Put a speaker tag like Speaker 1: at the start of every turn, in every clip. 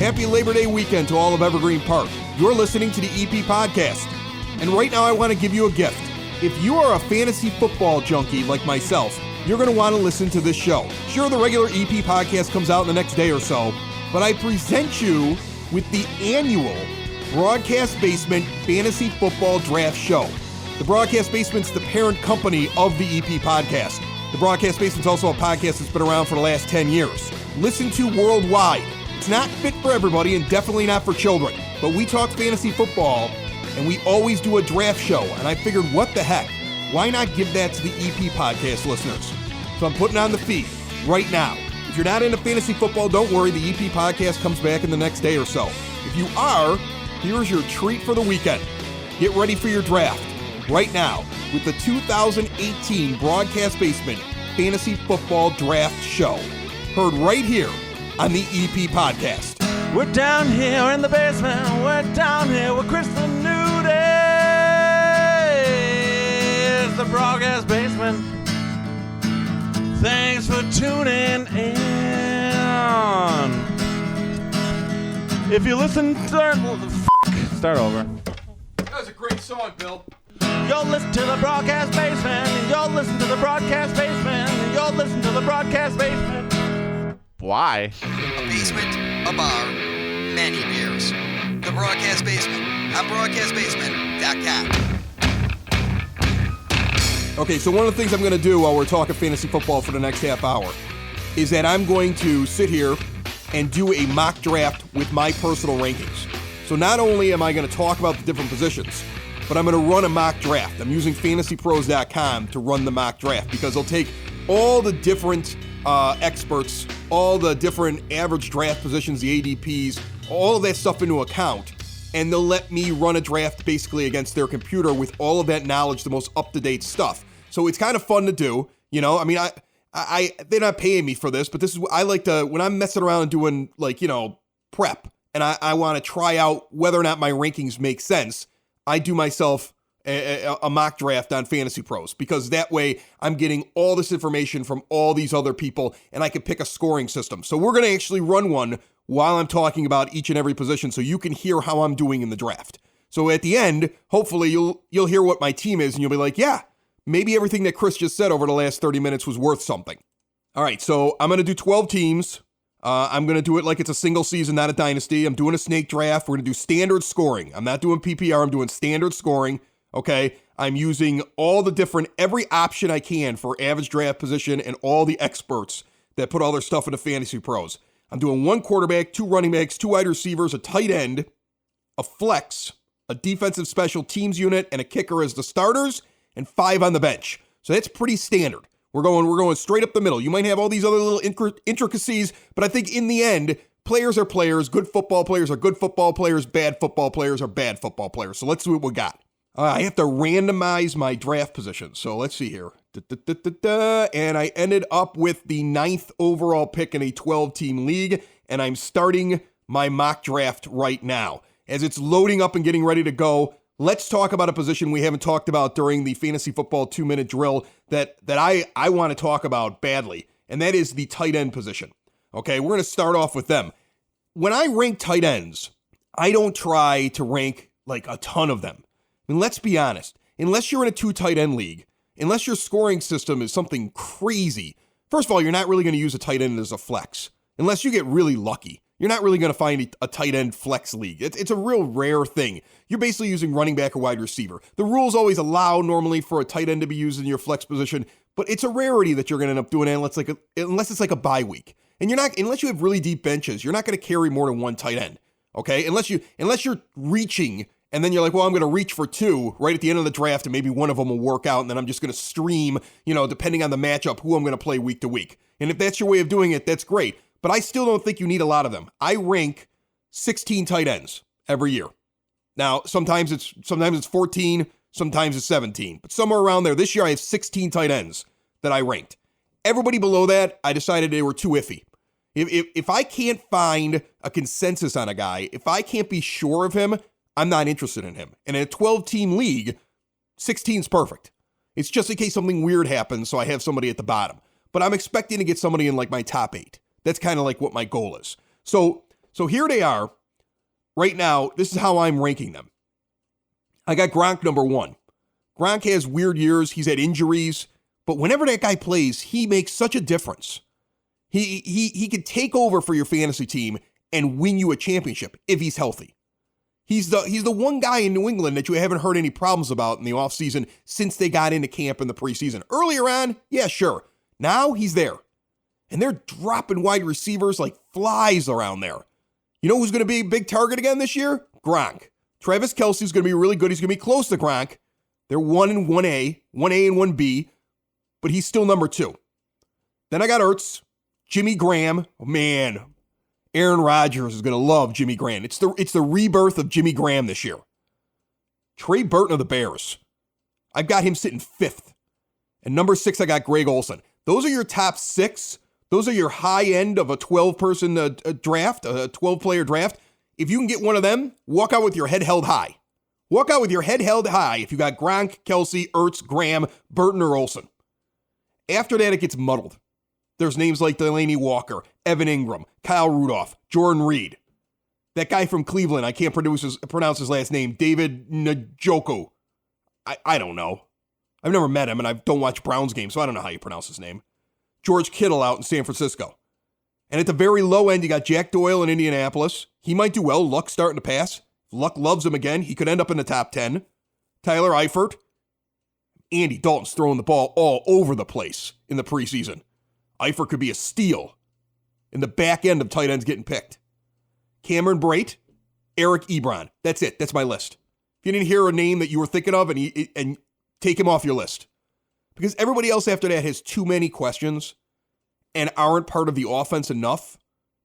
Speaker 1: Happy Labor Day weekend to all of Evergreen Park. You're listening to the EP Podcast. And right now I want to give you a gift. If you are a fantasy football junkie like myself, you're going to want to listen to this show. Sure, the regular EP Podcast comes out in the next day or so, but I present you with the annual Broadcast Basement Fantasy Football Draft Show. The Broadcast Basement's the parent company of the EP Podcast. The Broadcast Basement's also a podcast that's been around for the last 10 years. Listen to worldwide. It's not fit for everybody and definitely not for children, but we talk fantasy football and we always do a draft show, and I figured, what the heck? Why not give that to the EP Podcast listeners? So I'm putting on the feed right now. If you're not into fantasy football, don't worry, the EP Podcast comes back in the next day or so. If you are, here's your treat for the weekend. Get ready for your draft right now with the 2018 Broadcast Basement Fantasy Football Draft Show. Heard right here on the EP Podcast.
Speaker 2: We're down here in the basement. We're down here with Krista Nudes. The Broadcast Basement. Thanks for tuning in. If you listen, start over.
Speaker 1: That was a great song, Bill.
Speaker 2: You'll listen to the Broadcast Basement. You'll listen to the Broadcast Basement. You'll listen to the Broadcast Basement. Why?
Speaker 3: A basement, a bar, many beers. The Broadcast Basement on broadcastbasement.com.
Speaker 1: Okay, so one of the things I'm going to do while we're talking fantasy football for the next half hour is that I'm going to sit here and do a mock draft with my personal rankings. So not only am I going to talk about the different positions, but I'm going to run a mock draft. I'm using fantasypros.com to run the mock draft because they'll take all the different experts, all the different average draft positions, the ADPs, all of that stuff into account, and they'll let me run a draft basically against their computer with all of that knowledge, the most up-to-date stuff. So it's kind of fun to do, you know. I mean, I they're not paying me for this, but this is what I like to, when I'm messing around and doing, like, you know, prep, and I want to try out whether or not my rankings make sense, I do myself a mock draft on Fantasy Pros, because that way I'm getting all this information from all these other people and I can pick a scoring system. So we're going to actually run one while I'm talking about each and every position so you can hear how I'm doing in the draft. So at the end, hopefully you'll hear what my team is and you'll be like, yeah, maybe everything that Chris just said over the last 30 minutes was worth something. All right, so I'm going to do 12 teams. I'm going to do it like it's a single season, not a dynasty. I'm doing a snake draft. We're going to do standard scoring. I'm not doing PPR. I'm doing standard scoring. Okay, I'm using all the different, every option I can for average draft position and all the experts that put all their stuff into Fantasy Pros. I'm doing 1 quarterback, 2 running backs, 2 wide receivers, a tight end, a flex, a defensive special teams unit, and a kicker as the starters, and 5 on the bench. So that's pretty standard. We're going straight up the middle. You might have all these other little intricacies, but I think in the end, players are players. Good football players are good football players. Bad football players are bad football players. So let's see what we got. I have to randomize my draft position. So let's see here. And I ended up with the 9th overall pick in a 12-team league, and I'm starting my mock draft right now. As it's loading up and getting ready to go, let's talk about a position we haven't talked about during the fantasy football 2-minute drill that I want to talk about badly, and that is the tight end position. Okay, we're going to start off with them. When I rank tight ends, I don't try to rank like a ton of them. I mean, let's be honest. Unless you're in a 2 tight end league, unless your scoring system is something crazy, first of all, you're not really going to use a tight end as a flex. Unless you get really lucky. You're not really going to find a tight end flex league. It's a real rare thing. You're basically using running back or wide receiver. The rules always allow normally for a tight end to be used in your flex position, but it's a rarity that you're going to end up doing it unless it's like a bye week. And unless you have really deep benches, you're not going to carry more than 1 tight end. Okay? Unless you're reaching. And then you're like, well, I'm going to reach for 2 right at the end of the draft, and maybe one of them will work out, and then I'm just going to stream, depending on the matchup, who I'm going to play week to week. And if that's your way of doing it, that's great. But I still don't think you need a lot of them. I rank 16 tight ends every year. Now, sometimes it's 14, sometimes it's 17, but somewhere around there. This year I have 16 tight ends that I ranked. Everybody below that, I decided they were too iffy. If I can't find a consensus on a guy, if I can't be sure of him, I'm not interested in him. And in a 12-team league, 16's perfect. It's just in case something weird happens, so I have somebody at the bottom. But I'm expecting to get somebody in like my top 8. That's kind of like what my goal is. So So here they are. Right now, this is how I'm ranking them. I got Gronk number 1. Gronk has weird years. He's had injuries. But whenever that guy plays, he makes such a difference. He could take over for your fantasy team and win you a championship if he's healthy. He's the one guy in New England that you haven't heard any problems about in the offseason since they got into camp in the preseason. Earlier on, yeah, sure. Now he's there. And they're dropping wide receivers like flies around there. You know who's going to be a big target again this year? Gronk. Travis Kelce's going to be really good. He's going to be close to Gronk. They're 1 and 1A and 1B, but he's still number 2. Then I got Ertz, Jimmy Graham. Oh, man, Aaron Rodgers is going to love Jimmy Graham. It's the rebirth of Jimmy Graham this year. Trey Burton of the Bears. I've got him sitting 5th. And number 6, I got Greg Olsen. Those are your top 6. Those are your high end of a 12-person draft, a 12-player draft. If you can get one of them, walk out with your head held high. Walk out with your head held high if you got Gronk, Kelce, Ertz, Graham, Burton, or Olsen. After that, it gets muddled. There's names like Delaney Walker, Evan Ingram, Kyle Rudolph, Jordan Reed. That guy from Cleveland, I can't pronounce his last name, David Njoku. I don't know. I've never met him, and I don't watch Browns games, so I don't know how you pronounce his name. George Kittle out in San Francisco. And at the very low end, you got Jack Doyle in Indianapolis. He might do well. Luck starting to pass. Luck loves him again. He could end up in the top 10. Tyler Eifert. Andy Dalton's throwing the ball all over the place in the preseason. Eifert could be a steal in the back end of tight ends getting picked. Cameron Brate, Eric Ebron. That's it. That's my list. If you didn't hear a name that you were thinking of, and take him off your list. Because everybody else after that has too many questions and aren't part of the offense enough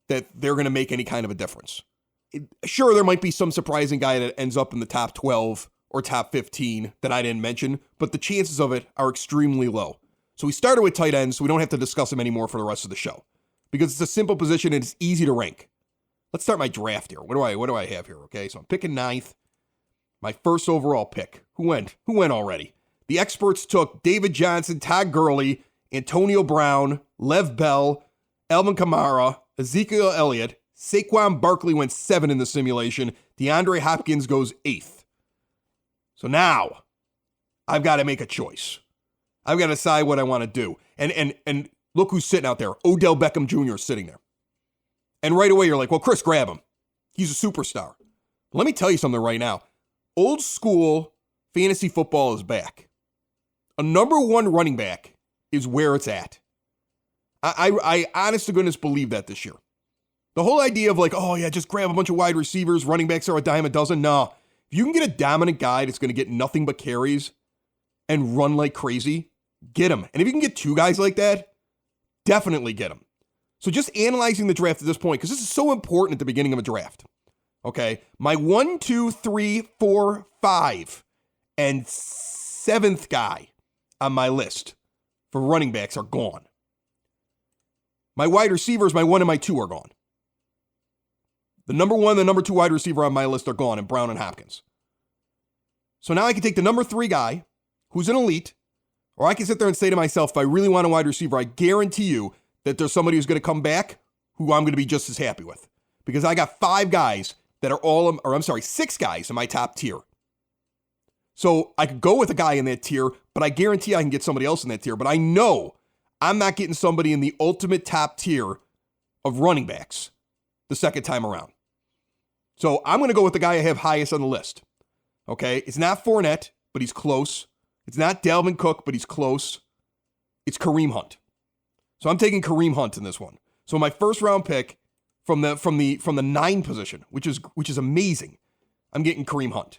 Speaker 1: that they're going to make any kind of a difference. Sure, there might be some surprising guy that ends up in the top 12 or top 15 that I didn't mention, but the chances of it are extremely low. So we started with tight ends, so we don't have to discuss them anymore for the rest of the show. Because it's a simple position and it's easy to rank. Let's start my draft here. What do I have here? Okay, so I'm picking 9th. My first overall pick. Who went already? The experts took David Johnson, Todd Gurley, Antonio Brown, Lev Bell, Alvin Kamara, Ezekiel Elliott. Saquon Barkley went 7 in the simulation. DeAndre Hopkins goes 8th. So now I've got to make a choice. I've got to decide what I want to do. And look who's sitting out there. Odell Beckham Jr. is sitting there. And right away you're like, well, Chris, grab him. He's a superstar. But let me tell you something right now. Old school fantasy football is back. A number 1 running back is where it's at. I honest to goodness believe that this year. The whole idea of like, oh yeah, just grab a bunch of wide receivers, running backs are a dime a dozen. No, if you can get a dominant guy that's going to get nothing but carries and run like crazy, get him. And if you can get 2 guys like that, definitely get them. So just analyzing the draft at this point, because this is so important at the beginning of a draft. Okay, my 1, 2, 3, 4, 5, and 7th guy on my list for running backs are gone. My wide receivers, my 1 and my 2 are gone. The number 1 and the number 2 wide receiver on my list are gone, and Brown and Hopkins. So now I can take the number 3 guy, who's an elite, or I can sit there and say to myself, if I really want a wide receiver, I guarantee you that there's somebody who's going to come back who I'm going to be just as happy with. Because I got 5 guys that are 6 guys in my top tier. So I could go with a guy in that tier, but I guarantee I can get somebody else in that tier. But I know I'm not getting somebody in the ultimate top tier of running backs the second time around. So I'm going to go with the guy I have highest on the list. Okay? It's not Fournette, but he's close. It's not Dalvin Cook, but he's close. It's Kareem Hunt. So I'm taking Kareem Hunt in this one. So my first round pick from the 9 position, which is amazing, I'm getting Kareem Hunt.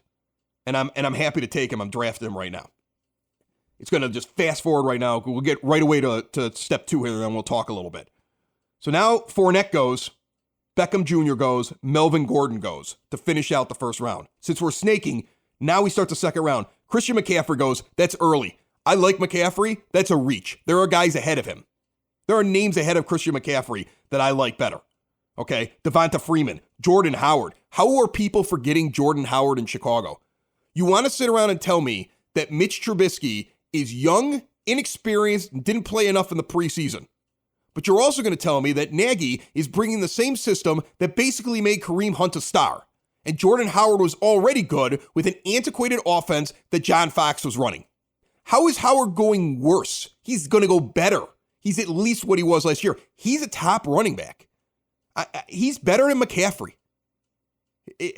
Speaker 1: And I'm happy to take him. I'm drafting him right now. It's going to just fast forward right now. We'll get right away to step 2 here, and then we'll talk a little bit. So now Fournette goes, Beckham Jr. goes, Melvin Gordon goes to finish out the first round. Since we're snaking, now we start the second round. Christian McCaffrey goes, that's early. I like McCaffrey. That's a reach. There are guys ahead of him. There are names ahead of Christian McCaffrey that I like better. Okay, Devonta Freeman, Jordan Howard. How are people forgetting Jordan Howard in Chicago? You want to sit around and tell me that Mitch Trubisky is young, inexperienced, and didn't play enough in the preseason, But you're also going to tell me that Nagy is bringing the same system that basically made Kareem Hunt a star. And Jordan Howard was already good with an antiquated offense that John Fox was running. How is Howard going worse? He's going to go better. He's at least what he was last year. He's a top running back. He's better than McCaffrey.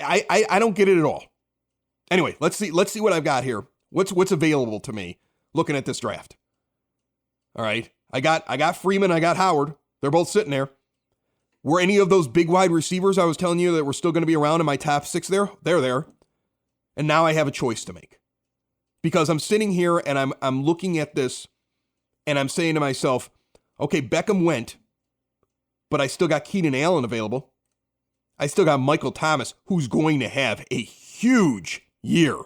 Speaker 1: I don't get it at all. Anyway, let's see what I've got here. What's available to me looking at this draft. All right. I got Freeman, I got Howard. They're both sitting there. Were any of those big wide receivers I was telling you that were still going to be around in my top 6 there? They're there. And now I have a choice to make. Because I'm sitting here and I'm looking at this and I'm saying to myself, okay, Beckham went, but I still got Keenan Allen available. I still got Michael Thomas, who's going to have a huge year.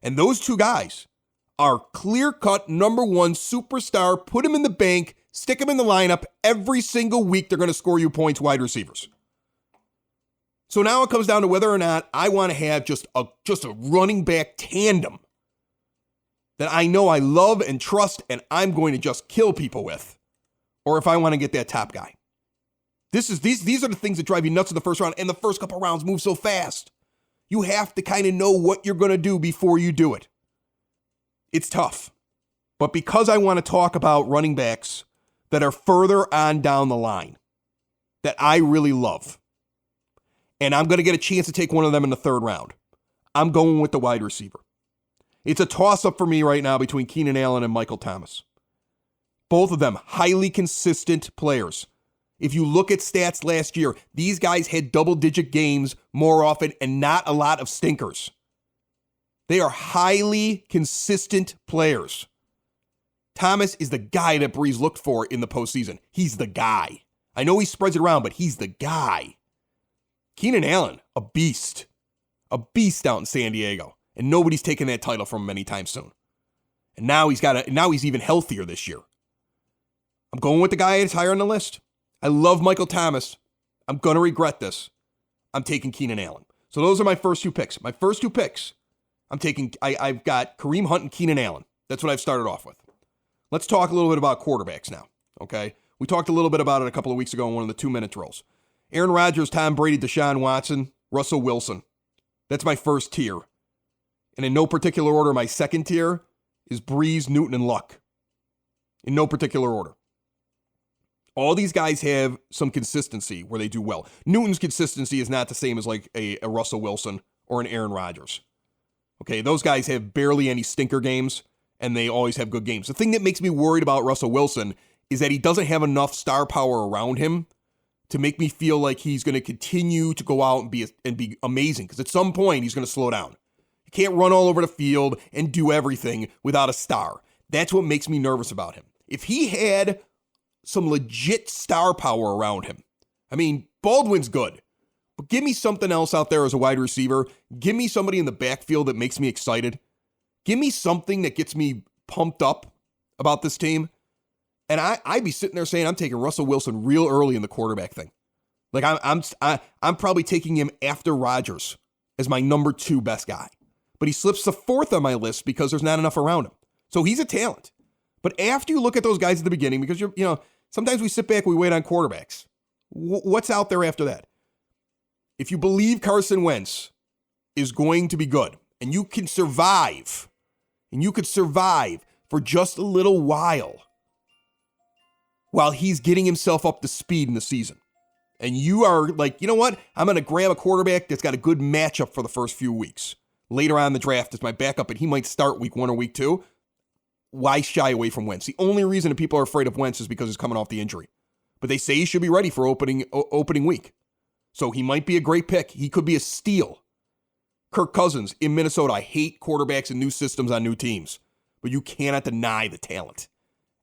Speaker 1: And those two guys are clear-cut number 1 superstar. Put them in the bank, stick them in the lineup. Every single week they're going to score you points, wide receivers. So now it comes down to whether or not I want to have just a running back tandem that I know I love and trust and I'm going to just kill people with, or if I want to get that top guy. These are the things that drive you nuts in the first round, and the first couple rounds move so fast. You have to kind of know what you're going to do before you do it. It's tough. But because I want to talk about running backs that are further on down the line that I really love, and I'm going to get a chance to take one of them in the 3rd round, I'm going with the wide receiver. It's a toss-up for me right now between Keenan Allen and Michael Thomas. Both of them highly consistent players. If you look at stats last year, these guys had double-digit games more often and not a lot of stinkers. They are highly consistent players. Thomas is the guy that Breeze looked for in the postseason. He's the guy. I know he spreads it around, but he's the guy. Keenan Allen, a beast. A beast out in San Diego. And nobody's taking that title from him anytime soon. And now he's even healthier this year. I'm going with the guy that's higher on the list. I love Michael Thomas. I'm going to regret this. I'm taking Keenan Allen. So those are my first 2 picks. My first 2 picks, I've got Kareem Hunt and Keenan Allen. That's what I've started off with. Let's talk a little bit about quarterbacks now, okay? We talked a little bit about it a couple of weeks ago in one of the 2-minute drills. Aaron Rodgers, Tom Brady, Deshaun Watson, Russell Wilson. That's my first tier. And in no particular order, my second tier is Breeze, Newton, and Luck. In no particular order. All these guys have some consistency where they do well. Newton's consistency is not the same as like a Russell Wilson or an Aaron Rodgers. Okay, those guys have barely any stinker games, and they always have good games. The thing that makes me worried about Russell Wilson is that he doesn't have enough star power around him to make me feel like he's going to continue to go out and be amazing. Because at some point, he's going to slow down. You can't run all over the field and do everything without a star. That's what makes me nervous about him. If he had some legit star power around him, I mean, Baldwin's good, but give me something else out there as a wide receiver. Give me somebody in the backfield that makes me excited. Give me something that gets me pumped up about this team. And I'd be sitting there saying, I'm taking Russell Wilson real early in the quarterback thing. Like I'm probably taking him after Rodgers as my number 2 best guy. But he slips to 4th on my list because there's not enough around him. So he's a talent. But after you look at those guys at the beginning, because sometimes we sit back, we wait on quarterbacks. What's out there after that? If you believe Carson Wentz is going to be good, and you can survive, for just a little while he's getting himself up to speed in the season, and you are like, you know what? I'm going to grab a quarterback that's got a good matchup for the first few weeks. Later on in the draft as my backup, and he might start week 1 or week 2. Why shy away from Wentz? The only reason that people are afraid of Wentz is because he's coming off the injury. But they say he should be ready for opening week. So he might be a great pick. He could be a steal. Kirk Cousins in Minnesota. I hate quarterbacks and new systems on new teams. But you cannot deny the talent.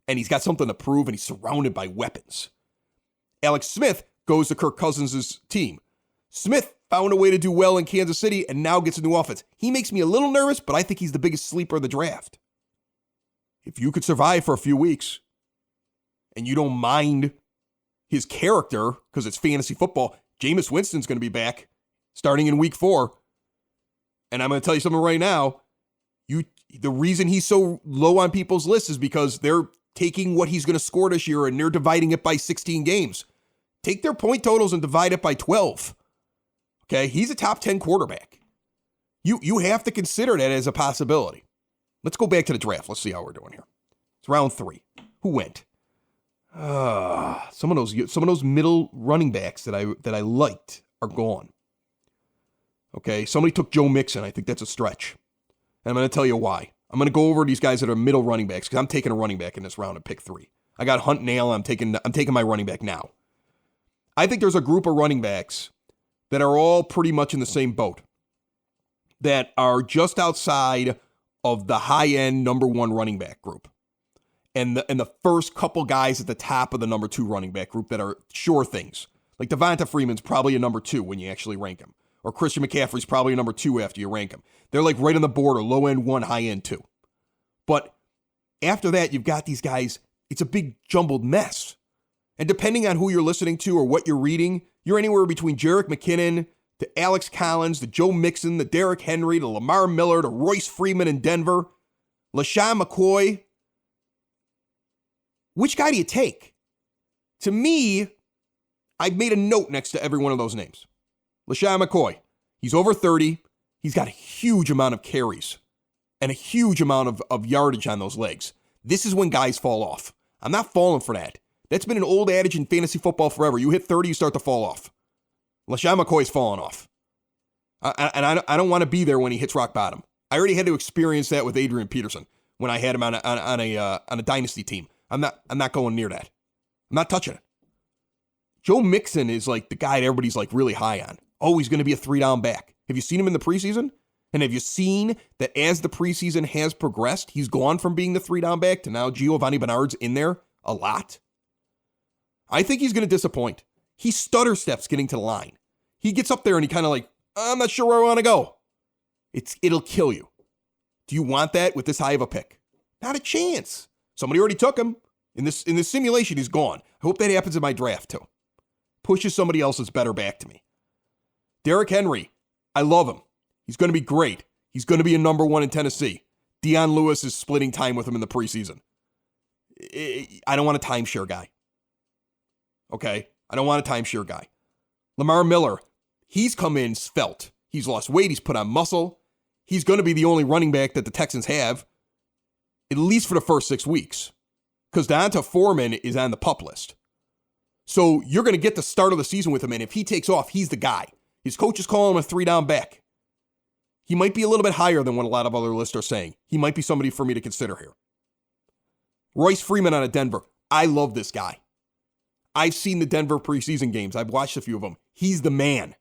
Speaker 1: And he's got something to prove, and he's surrounded by weapons. Alex Smith goes to Kirk Cousins' team. Smith found a way to do well in Kansas City and now gets a new offense. He makes me a little nervous, but I think he's the biggest sleeper of the draft. If you could survive for a few weeks and you don't mind his character because it's fantasy football, Jameis Winston's going to be back starting in week 4. And I'm going to tell you something right now. The reason he's so low on people's lists is because they're taking what he's going to score this year and they're dividing it by 16 games. Take their point totals and divide it by 12. Okay, he's a top 10 quarterback. You have to consider that as a possibility. Let's go back to the draft. Let's see how we're doing here. It's round 3. Who went? Some of those middle running backs that I liked are gone. Okay, somebody took Joe Mixon. I think that's a stretch. And I'm going to tell you why. I'm going to go over these guys that are middle running backs because I'm taking a running back in this round at pick 3. I got Hunt and Allen. I'm taking my running back now. I think there's a group of running backs that are all pretty much in the same boat, that are just outside of the high-end number 1 running back group. And the first couple guys at the top of the number 2 running back group that are sure things. Like Devonta Freeman's probably a number 2 when you actually rank him. Or Christian McCaffrey's probably a number 2 after you rank him. They're like right on the border, low-end 1, high-end 2. But after that, you've got these guys, it's a big jumbled mess. And depending on who you're listening to or what you're reading, you're anywhere between Jerick McKinnon to Alex Collins to Joe Mixon to Derrick Henry to Lamar Miller to Royce Freeman in Denver, LaShawn McCoy. Which guy do you take? To me, I've made a note next to every one of those names. LaShawn McCoy, he's over 30. He's got a huge amount of carries and a huge amount of yardage on those legs. This is when guys fall off. I'm not falling for that. That's been an old adage in fantasy football forever. You hit 30, you start to fall off. LaShawn McCoy's falling off. I don't want to be there when he hits rock bottom. I already had to experience that with Adrian Peterson when I had him on a dynasty team. I'm not going near that. I'm not touching it. Joe Mixon is like the guy that everybody's like really high on. Oh, he's going to be a 3-down back. Have you seen him in the preseason? And have you seen that as the preseason has progressed, he's gone from being the 3-down back to now Giovanni Bernard's in there a lot? I think he's going to disappoint. He stutter steps getting to the line. He gets up there and he kind of like, I'm not sure where I want to go. It'll kill you. Do you want that with this high of a pick? Not a chance. Somebody already took him. In this simulation, he's gone. I hope that happens in my draft too. Pushes somebody else's better back to me. Derrick Henry, I love him. He's going to be great. He's going to be a number 1 in Tennessee. Deion Lewis is splitting time with him in the preseason. I don't want a timeshare guy. Okay? I don't want a timeshare guy. Lamar Miller, he's come in svelte. He's lost weight. He's put on muscle. He's going to be the only running back that the Texans have, at least for the first 6 weeks, because D'Onta Foreman is on the PUP list. So you're going to get the start of the season with him, and if he takes off, he's the guy. His coaches call him a 3-down back. He might be a little bit higher than what a lot of other lists are saying. He might be somebody for me to consider here. Royce Freeman out of Denver. I love this guy. I've seen the Denver preseason games. I've watched a few of them. He's the man.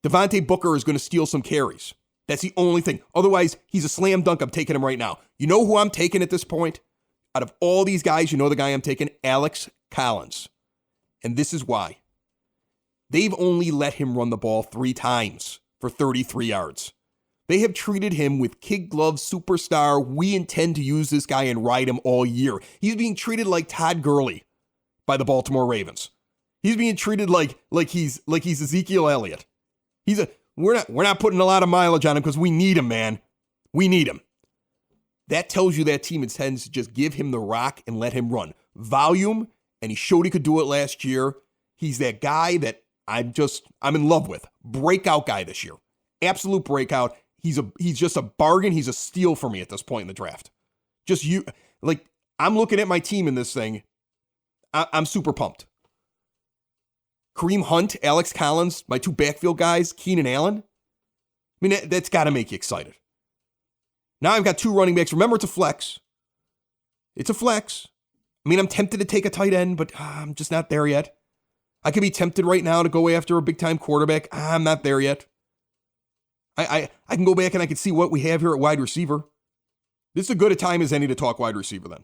Speaker 1: Devontae Booker is going to steal some carries. That's the only thing. Otherwise, he's a slam dunk. I'm taking him right now. You know who I'm taking at this point? Out of all these guys, you know the guy I'm taking? Alex Collins. And this is why. They've only let him run the ball 3 times for 33 yards. They have treated him with kid glove superstar. We intend to use this guy and ride him all year. He's being treated like Todd Gurley by the Baltimore Ravens. He's being treated like he's Ezekiel Elliott. We're not putting a lot of mileage on him because we need him, man. We need him. That tells you that team intends to just give him the rock and let him run. Volume, and he showed he could do it last year. He's that guy that I'm in love with. Breakout guy this year. Absolute breakout. He's just a bargain. He's a steal for me at this point in the draft. I'm looking at my team in this thing. I'm super pumped. Kareem Hunt, Alex Collins, my 2 backfield guys, Keenan Allen. I mean, that's got to make you excited. Now I've got 2 running backs. Remember, it's a flex. It's a flex. I mean, I'm tempted to take a tight end, but I'm just not there yet. I could be tempted right now to go after a big-time quarterback. I'm not there yet. I can go back and I can see what we have here at wide receiver. This is as good a time as any to talk wide receiver then.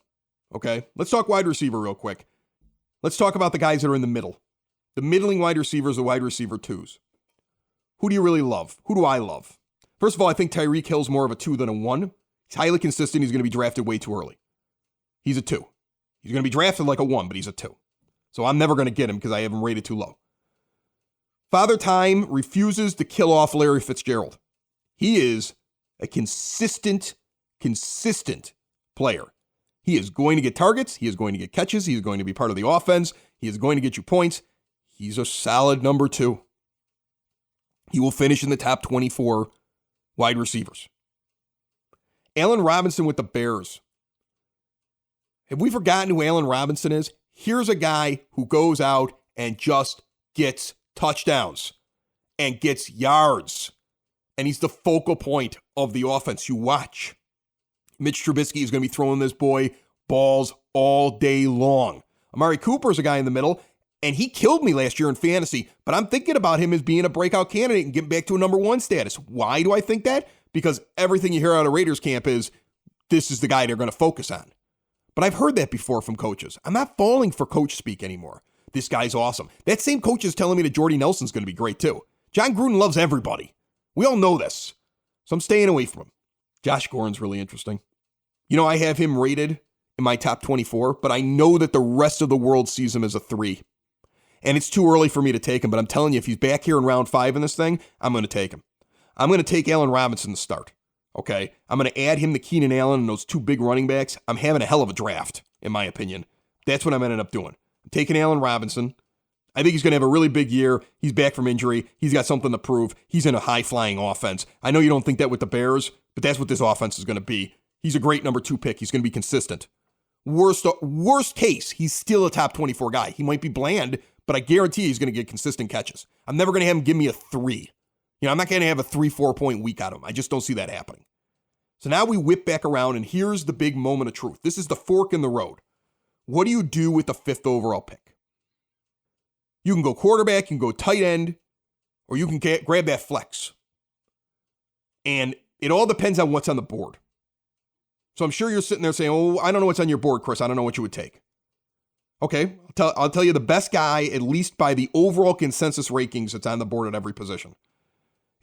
Speaker 1: Okay? Let's talk wide receiver real quick. Let's talk about the guys that are in the middle. The middling wide receivers, the wide receiver 2s. Who do you really love? Who do I love? First of all, I think Tyreek Hill's more of a 2 than a 1. He's highly consistent. He's going to be drafted way too early. He's a 2. He's going to be drafted like a 1, but he's a 2. So I'm never going to get him because I have him rated too low. Father Time refuses to kill off Larry Fitzgerald. He is a consistent player. He is going to get targets. He is going to get catches. He is going to be part of the offense. He is going to get you points. He's a solid number 2. He will finish in the top 24 wide receivers. Allen Robinson with the Bears. Have we forgotten who Allen Robinson is? Here's a guy who goes out and just gets touchdowns and gets yards. And he's the focal point of the offense. You watch. Mitch Trubisky is going to be throwing this boy balls all day long. Amari Cooper is a guy in the middle, and he killed me last year in fantasy, but I'm thinking about him as being a breakout candidate and getting back to a number 1 status. Why do I think that? Because everything you hear out of Raiders camp is, this is the guy they're going to focus on. But I've heard that before from coaches. I'm not falling for coach speak anymore. This guy's awesome. That same coach is telling me that Jordy Nelson's going to be great too. John Gruden loves everybody. We all know this. So I'm staying away from him. Josh Gordon's really interesting. You know, I have him rated in my top 24, but I know that the rest of the world sees him as a 3. And it's too early for me to take him, but I'm telling you, if he's back here in round 5 in this thing, I'm going to take him. I'm going to take Allen Robinson to start. Okay? I'm going to add him to Keenan Allen and those 2 big running backs. I'm having a hell of a draft, in my opinion. That's what I'm ending up doing. I'm taking Allen Robinson. I think he's going to have a really big year. He's back from injury. He's got something to prove. He's in a high-flying offense. I know you don't think that with the Bears, but that's what this offense is going to be. He's a great number 2 pick. He's going to be consistent. Worst case, he's still a top 24 guy. He might be bland, but I guarantee he's going to get consistent catches. I'm never going to have him give me a 3. You know, I'm not going to have a 3-4 point week out of him. I just don't see that happening. So now we whip back around, and here's the big moment of truth. This is the fork in the road. What do you do with the 5th overall pick? You can go quarterback, you can go tight end, or you can grab that flex. And it all depends on what's on the board. So I'm sure you're sitting there saying, oh, I don't know what's on your board, Chris. I don't know what you would take. Okay, I'll tell you the best guy, at least by the overall consensus rankings that's on the board at every position.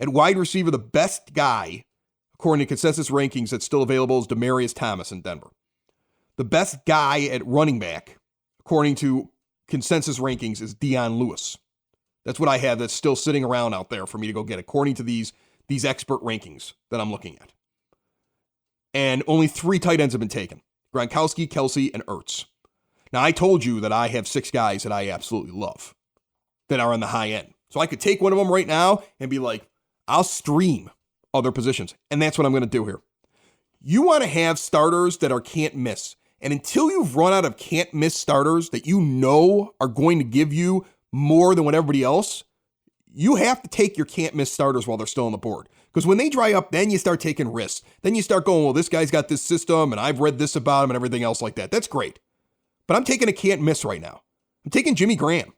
Speaker 1: At wide receiver, the best guy, according to consensus rankings that's still available, is Demaryius Thomas in Denver. The best guy at running back, according to consensus rankings, is Dion Lewis. That's what I have that's still sitting around out there for me to go get, according to these expert rankings that I'm looking at. And only 3 tight ends have been taken: Gronkowski, Kelsey, and Ertz. Now, I told you that I have 6 guys that I absolutely love that are on the high end. So I could take one of them right now and be like, I'll stream other positions. And that's what I'm going to do here. You want to have starters that are can't miss. And until you've run out of can't miss starters that you know are going to give you more than what everybody else, you have to take your can't miss starters while they're still on the board. Because when they dry up, then you start taking risks. Then you start going, well, this guy's got this system and I've read this about him and everything else like that. That's great. But I'm taking a can't miss right now. I'm taking Jimmy Graham.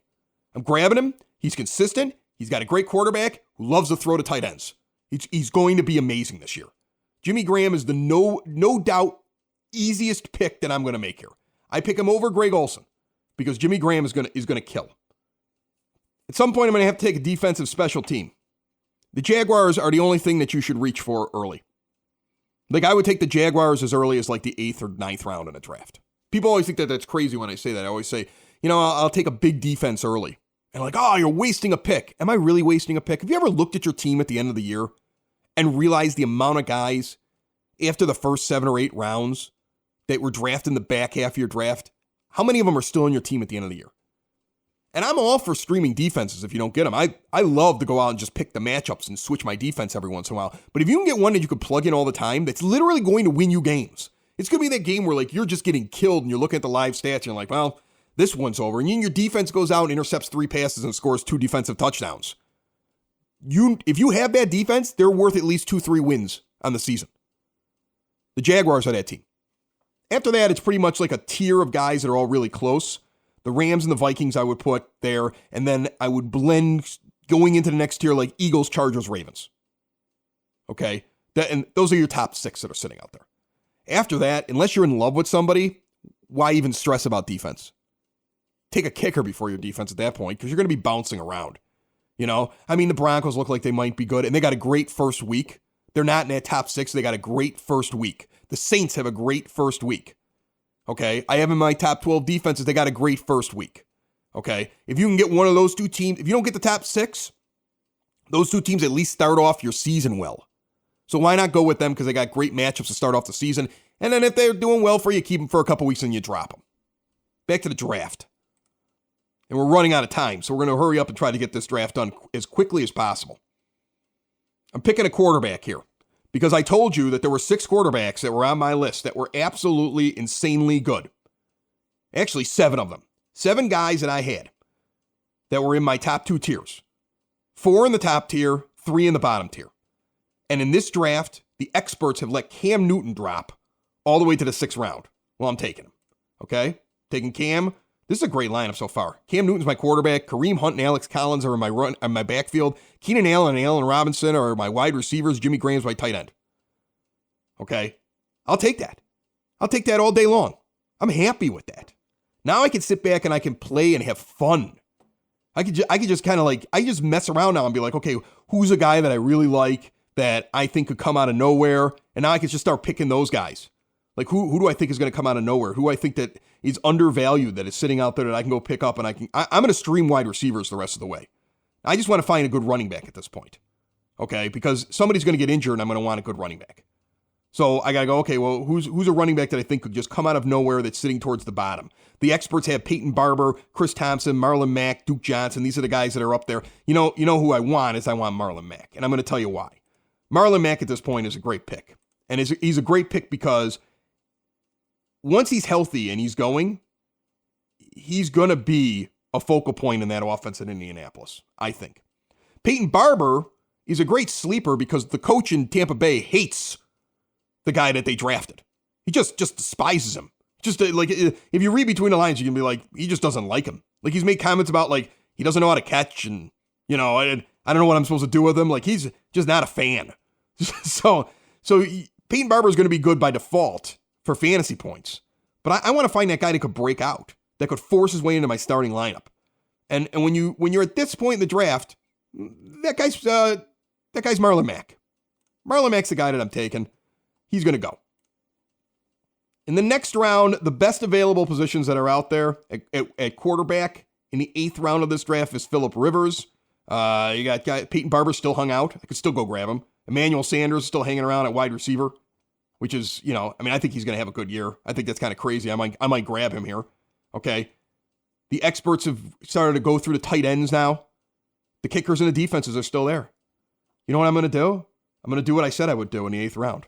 Speaker 1: I'm grabbing him. He's consistent. He's got a great quarterback who loves to throw to tight ends. He's going to be amazing this year. Jimmy Graham is the no doubt easiest pick that I'm going to make here. I pick him over Greg Olsen because Jimmy Graham is going to kill. At some point, I'm going to have to take a defensive special team. The Jaguars are the only thing that you should reach for early. Like, I would take the Jaguars as early as like the 8th or 9th round in a draft. People always think that that's crazy when I say that. I always say, you know, I'll take a big defense early. And like, oh, you're wasting a pick. Am I really wasting a pick? Have you ever looked at your team at the end of the year and realized the amount of guys after the first 7 or 8 rounds that were drafted in the back half of your draft? How many of them are still on your team at the end of the year? And I'm all for streaming defenses if you don't get them. I love to go out and just pick the matchups and switch my defense every once in a while. But if you can get one that you can plug in all the time, that's literally going to win you games. It's going to be that game where like you're just getting killed and you're looking at the live stats and you're like, well, this one's over. And your defense goes out and intercepts 3 passes and scores 2 defensive touchdowns. If you have that defense, they're worth at least 2-3 wins on the season. The Jaguars are that team. After that, it's pretty much like a tier of guys that are all really close. The Rams and the Vikings I would put there, and then I would blend going into the next tier like Eagles, Chargers, Ravens. Okay? And those are your top 6 that are sitting out there. After that, unless you're in love with somebody, why even stress about defense? Take a kicker before your defense at that point because you're going to be bouncing around. You know? I mean, the Broncos look like they might be good, and they got a great first week. They're not in that top 6. They got a great first week. The Saints have a great first week. Okay? I have in my top 12 defenses, they got a great first week. Okay? If you can get one of those 2 teams, if you don't get the top 6, those 2 teams at least start off your season well. So why not go with them because they got great matchups to start off the season. And then if they're doing well for you, keep them for a couple weeks and you drop them. Back to the draft. And we're running out of time, so we're going to hurry up and try to get this draft done as quickly as possible. I'm picking a quarterback here because I told you that there were 6 quarterbacks that were on my list that were absolutely insanely good. Actually, 7 of them. 7 guys that I had that were in my top 2 tiers. 4 in the top tier, 3 in the bottom tier. And in this draft, the experts have let Cam Newton drop all the way to the 6th round. Well, I'm taking him. Okay? Taking Cam. This is a great lineup so far. Cam Newton's my quarterback. Kareem Hunt and Alex Collins are in my backfield. Keenan Allen and Allen Robinson are my wide receivers. Jimmy Graham's my tight end. Okay? I'll take that. I'll take that all day long. I'm happy with that. Now I can sit back and I can play and have fun. I could just kind of like, I just mess around now and be like, okay, who's a guy that I really like that I think could come out of nowhere? And now I can just start picking those guys. Like, who do I think is going to come out of nowhere? Who I think that is undervalued, that is sitting out there that I can go pick up, and I'm going to stream wide receivers the rest of the way. I just want to find a good running back at this point, okay? Because somebody's going to get injured, and I'm going to want a good running back. So I got to go, okay, well, who's a running back that I think could just come out of nowhere that's sitting towards the bottom? The experts have Peyton Barber, Chris Thompson, Marlon Mack, Duke Johnson. These are the guys that are up there. You know who I want is I want Marlon Mack, and I'm going to tell you why. Marlon Mack at this point is a great pick, and he's a great pick because once he's healthy and he's going to be a focal point in that offense in Indianapolis, I think. Peyton Barber is a great sleeper because the coach in Tampa Bay hates the guy that they drafted. He just despises him. Just like, if you read between the lines, you can be like, he just doesn't like him. Like, he's made comments about, like, he doesn't know how to catch and, I don't know what I'm supposed to do with him. Like, he's just not a fan. So Peyton Barber is going to be good by default for fantasy points. But I want to find that guy that could break out, that could force his way into my starting lineup. And when you're at this point in the draft, that guy's Marlon Mack. Marlon Mack's the guy that I'm taking. He's going to go. In the next round, the best available positions that are out there at quarterback in the 8th round of this draft is Phillip Rivers. You got Peyton Barber still hung out. I could still go grab him. Emmanuel Sanders is still hanging around at wide receiver, which is, I think he's going to have a good year. I think that's kind of crazy. I might grab him here. Okay. The experts have started to go through the tight ends now. The kickers and the defenses are still there. You know what I'm going to do? I'm going to do what I said I would do in the 8th round.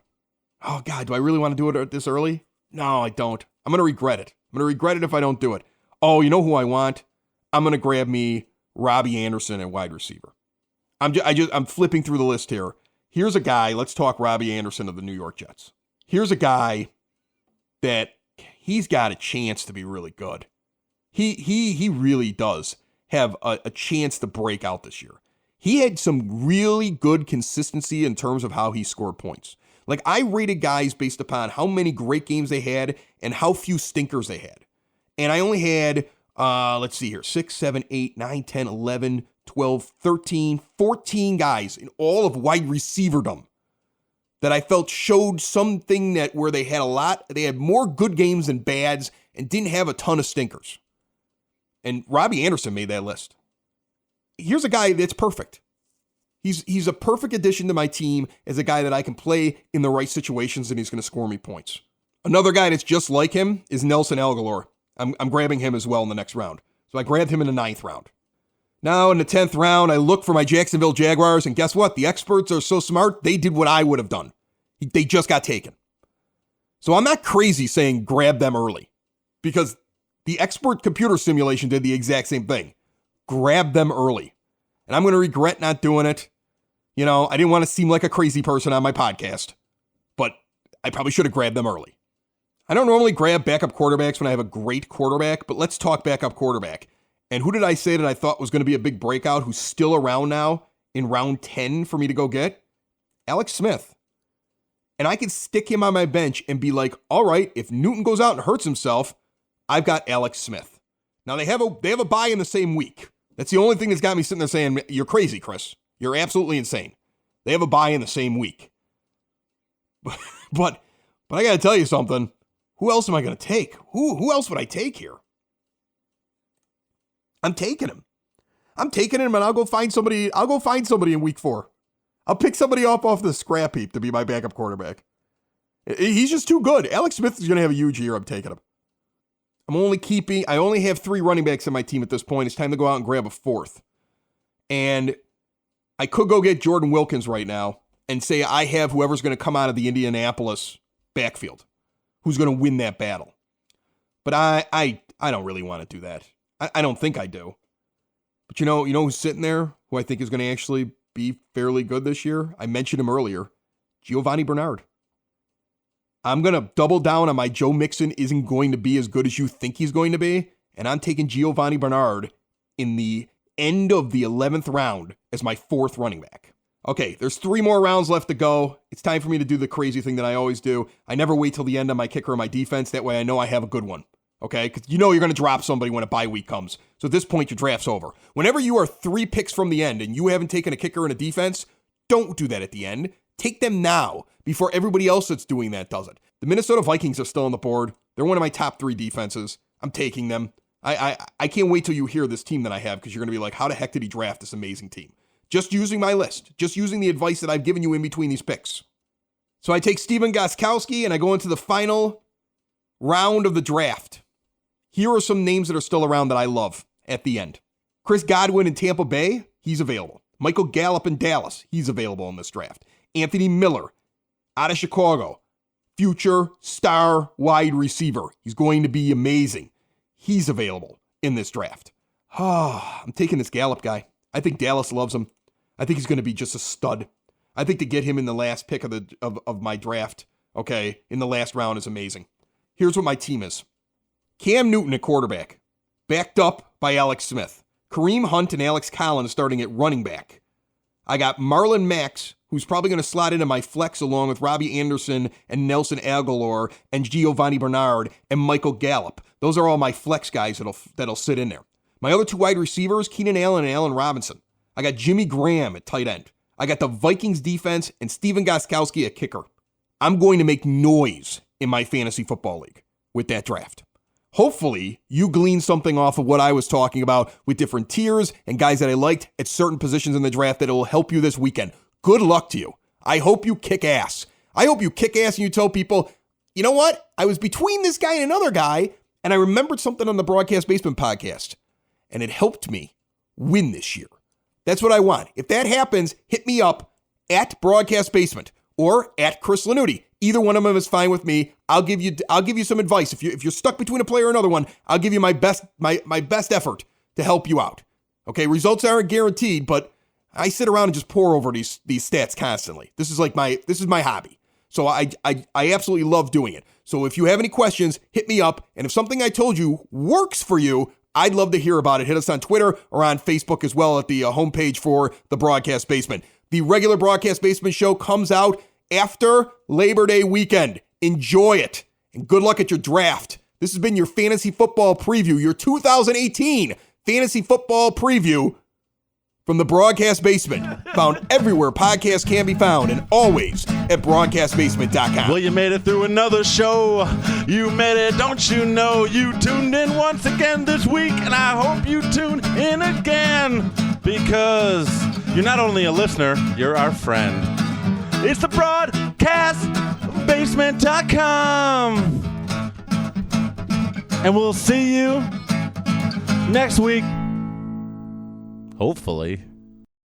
Speaker 1: Oh, God, do I really want to do it this early? No, I don't. I'm going to regret it. I'm going to regret it if I don't do it. Oh, you know who I want? I'm going to grab me Robbie Anderson at wide receiver. I'm flipping through the list here. Here's a guy. Let's talk Robbie Anderson of the New York Jets. Here's a guy that he's got a chance to be really good. He really does have a chance to break out this year. He had some really good consistency in terms of how he scored points. Like, I rated guys based upon how many great games they had and how few stinkers they had. And I only had, 6, 7, 8, 9, 10, 11, 12, 13, 14 guys in all of wide receiverdom that I felt showed something where they had more good games than bads and didn't have a ton of stinkers. And Robbie Anderson made that list. Here's a guy that's perfect. He's a perfect addition to my team as a guy that I can play in the right situations and he's going to score me points. Another guy that's just like him is Nelson Aguilar. I'm grabbing him as well in the next round. So I grabbed him in the 9th round. Now in the 10th round, I look for my Jacksonville Jaguars, and guess what? The experts are so smart, they did what I would have done. They just got taken. So I'm not crazy saying grab them early because the expert computer simulation did the exact same thing. Grab them early. And I'm going to regret not doing it. I didn't want to seem like a crazy person on my podcast, but I probably should have grabbed them early. I don't normally grab backup quarterbacks when I have a great quarterback, but let's talk backup quarterback. And who did I say that I thought was going to be a big breakout who's still around now in round 10 for me to go get? Alex Smith. And I can stick him on my bench and be like, all right, if Newton goes out and hurts himself, I've got Alex Smith. Now they have a bye in the same week. That's the only thing that's got me sitting there saying, you're crazy, Chris. You're absolutely insane. They have a bye in the same week. But I got to tell you something. Who else am I going to take? Who else would I take here? I'm taking him. And I'll go find somebody in week 4. I'll pick somebody off the scrap heap to be my backup quarterback. He's just too good. Alex Smith is going to have a huge year. I'm taking him. I only have 3 running backs on my team at this point. It's time to go out and grab a 4th. And I could go get Jordan Wilkins right now and say I have whoever's going to come out of the Indianapolis backfield, who's going to win that battle. But I don't really want to do that. I don't think I do. But you know who's sitting there who I think is going to actually be fairly good this year? I mentioned him earlier. Giovanni Bernard. I'm going to double down on my Joe Mixon isn't going to be as good as you think he's going to be, and I'm taking Giovanni Bernard in the end of the 11th round as my 4th running back. Okay, there's 3 more rounds left to go. It's time for me to do the crazy thing that I always do. I never wait till the end on my kicker or my defense. That way I know I have a good one. Okay, because you know you're going to drop somebody when a bye week comes. So at this point, your draft's over. Whenever you are 3 picks from the end and you haven't taken a kicker and a defense, don't do that at the end. Take them now before everybody else that's doing that does it. The Minnesota Vikings are still on the board. They're one of my top 3 defenses. I'm taking them. I can't wait till you hear this team that I have because you're going to be like, how the heck did he draft this amazing team? Just using my list. Just using the advice that I've given you in between these picks. So I take Stephen Gostkowski and I go into the final round of the draft. Here are some names that are still around that I love at the end. Chris Godwin in Tampa Bay, he's available. Michael Gallup in Dallas, he's available in this draft. Anthony Miller out of Chicago, future star wide receiver. He's going to be amazing. He's available in this draft. I'm taking this Gallup guy. I think Dallas loves him. I think he's going to be just a stud. I think to get him in the last pick of my draft, okay, in the last round is amazing. Here's what my team is. Cam Newton at quarterback, backed up by Alex Smith. Kareem Hunt and Alex Collins starting at running back. I got Marlon Mack, who's probably going to slot into my flex along with Robbie Anderson and Nelson Aguilar and Giovanni Bernard and Michael Gallup. Those are all my flex guys that'll sit in there. My other 2 wide receivers, Keenan Allen and Allen Robinson. I got Jimmy Graham at tight end. I got the Vikings defense and Stephen Gostkowski at kicker. I'm going to make noise in my fantasy football league with that draft. Hopefully, you glean something off of what I was talking about with different tiers and guys that I liked at certain positions in the draft that will help you this weekend. Good luck to you. I hope you kick ass. I hope you kick ass and you tell people, you know what? I was between this guy and another guy, and I remembered something on the Broadcast Basement podcast, and it helped me win this year. That's what I want. If that happens, hit me up at Broadcast Basement or at Chris Lanuti. Either one of them is fine with me. I'll give you some advice. If you're stuck between a player or another one, I'll give you my best effort to help you out. Okay, results aren't guaranteed, but I sit around and just pore over these stats constantly. This is my hobby. So I absolutely love doing it. So if you have any questions, hit me up. And if something I told you works for you, I'd love to hear about it. Hit us on Twitter or on Facebook as well at the homepage for the Broadcast Basement. The regular Broadcast Basement show comes out after Labor Day weekend. Enjoy it. And good luck at your draft. This has been your fantasy football preview, your 2018 fantasy football preview from the Broadcast Basement. Found everywhere podcasts can be found and always at broadcastbasement.com.
Speaker 2: Well, you made it through another show. You made it, don't you know? You tuned in once again this week, and I hope you tune in again because you're not only a listener, you're our friend. It's the broadcastbasement.com. And we'll see you next week. Hopefully.